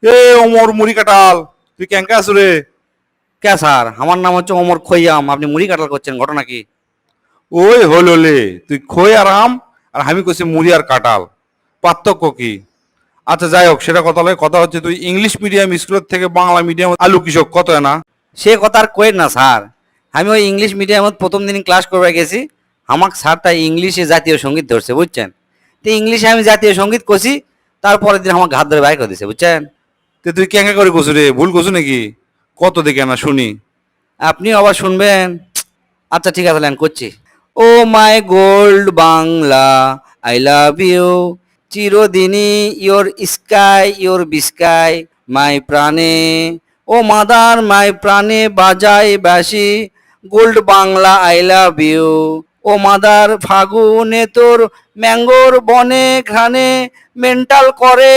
এ ওমর মুড়ি কাটাল, তুই কেঙ্কা আছো রে? কে স্যার, আমার নাম হচ্ছে ওমর খৈয়াম, আপনি মুড়ি কাটাল করছেন, ঘটনা কি? ওই হলো লে, তুই খই আর আম, আর আমি কইছি মুড়ি আর কাঁঠাল, পার্থক্য কি? আচ্ছা যাই হোক, সেটা কথা লয়। কথা হচ্ছে তুই ইংলিশ মিডিয়াম স্কুলের থেকে বাংলা মিডিয়াম আলু কৃষক কত না? সে কথা আর কইেন না স্যার। আমি ওই ইংলিশ মিডিয়ামত প্রথম দিন ক্লাস করবে গেছি, আমাকে স্যারটা ইংলিশে জাতীয় সঙ্গীত ধরছে, বুঝছেন? তো ইংলিশে আমি জাতীয় সঙ্গীত কষি, তারপরের দিন আমার ঘাত ধরে বাইর করে দিছে, বুঝছেন? তে তুই কেঙ্কা করে কছু রে? ভুল কছু নাকি? কত দেখে না শুনি। আপনি আবার শুনবেন? আচ্ছা ঠিক আছে, ল্যান করছি। Oh my gold Bangla, I love you, চিরদিনই ইয়োর স্কাই ইয়োর বিস্কাই, মাই প্রাণে, ও মাদার মাই প্রাণে বাজাই বাসি, gold Bangla I love you, oh mother ফাগুনে তোর ম্যাঙ্গোর বনে ঘ্রাণে মেন্টাল করে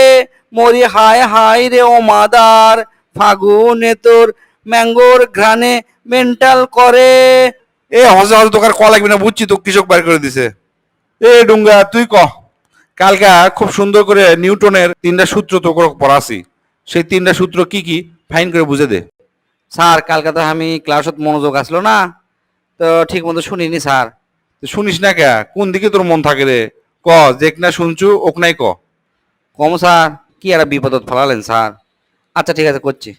মরি হায় হায় রে, ও মাদার ফাগুনে তোর ম্যাঙ্গোর ঘ্রাণে মেন্টাল করে। এ হজে হজে তোকার ক লাগবে না, বুঝছি তো কৃষক বাইর করে দিছে। এ ডুঙ্গা তুই ক। কালকা খুব সুন্দর করে নিউটনের 3টা সূত্র তো পড়াছি, সেই 3টা সূত্র কি কি ফাইন করে বুঝে দে। স্যার কালকে তো আমি ক্লাসত মনোযোগ আসলো না, তো ঠিক মতো শুনিনি স্যার। তুই শুনিস না কে? কোন দিকে তোর মন থাকে রে? ক, যেক না শুনছু ওক নাই ক। কম স্যার, কি একটা বিপদত ফেলালেন স্যার। আচ্ছা ঠিক আছে করছি।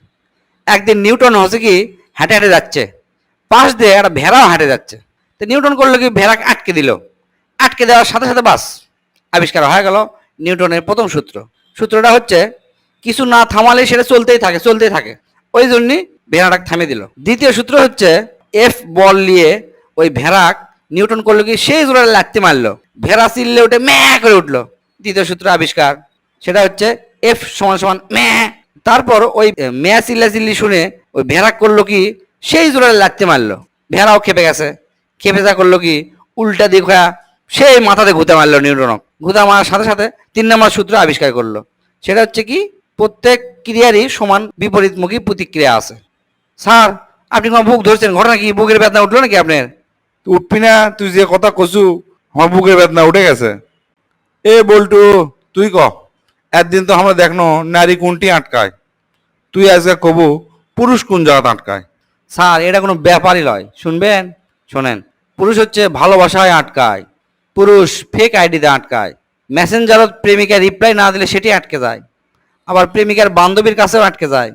একদিন নিউটন হচ্ছে কি হেঁটে হেঁটে যাচ্ছে, পাশ দিয়ে একটা ভেড়াও হেঁটে যাচ্ছে। তো নিউটন করলো কি, ভেড়াকে আটকে দিল। আটকে দেওয়ার সাথে সাথে বাস আবিষ্কার হয়ে গেল নিউটনের প্রথম সূত্র। সূত্রটা হচ্ছে কিছু না থামালে সেটা চলতেই থাকে চলতেই থাকে, ওই জন্যই ভেড়াটাকে থামিয়ে দিল। দ্বিতীয় সূত্র হচ্ছে এফ বল নিয়ে ওই ভেড়াক নিউটন করলো কি সেই জোরে লাগতে মারলো, ভেড়া চিল্লে উঠে ম্যা করে উঠলো। দ্বিতীয় সূত্র আবিষ্কার, সেটা হচ্ছে এফ সমান সমান ম্যা। তারপর ওই ম্যা চিল্লা চিল্লি শুনে ওই ভেড়া করলো কি সেই জোরে লাগতে মারলো, ভেড়াও খেপে গেছে। খেপে যা করলো কি উল্টা দিক হয়ে সেই মাথাতে ঘুতে মারলো নিউটনক। ঘুতা মারার সাথে সাথে 3 নম্বর সূত্র আবিষ্কার করলো, সেটা হচ্ছে কি প্রত্যেক ক্রিয়ারই সমান বিপরীতমুখী প্রতিক্রিয়া আছে। স্যার আপনি কোনো বুক ধরছেন, ঘটনা কি বুকের বেদনা উঠলো নাকি আপনার? তুই উঠবি না? তুই যে কথা কছু আমার বুকের বেদনা উঠে গেছে। এ বল্টু, তুই ক। একদিন তো আমরা দেখনো নারী কোনটি আটকায়, তুই আজকে কবু পুরুষ কোন জায়গাতে আটকায়। স্যার এটা কোনো ব্যাপারই নয়, শুনবেন? শোনেন, পুরুষ হচ্ছে ভালোবাসায় আটকায়, পুরুষ ফেক আইডিতে আটকায়, মেসেঞ্জারত প্রেমিকা রিপ্লাই না দিলে সেটি আটকে যায়, আবার প্রেমিকার বান্ধবীর কাছেও আটকে যায়,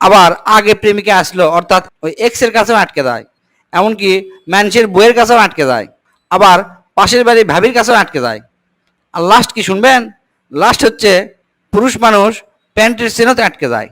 আবার আগে প্রেমিকা আসলো অর্থাৎ ওই এক্সের কাছেও আটকে যায়, এমনকি মানুষের বইয়ের কাছেও আটকে যায়, আবার পাশের বাড়ির ভাবির কাছেও আটকে যায়। আর লাস্ট কি শুনবেন? লাস্ট হচ্ছে পুরুষ মানুষ প্যান্টের চেনতে আটকে যায়।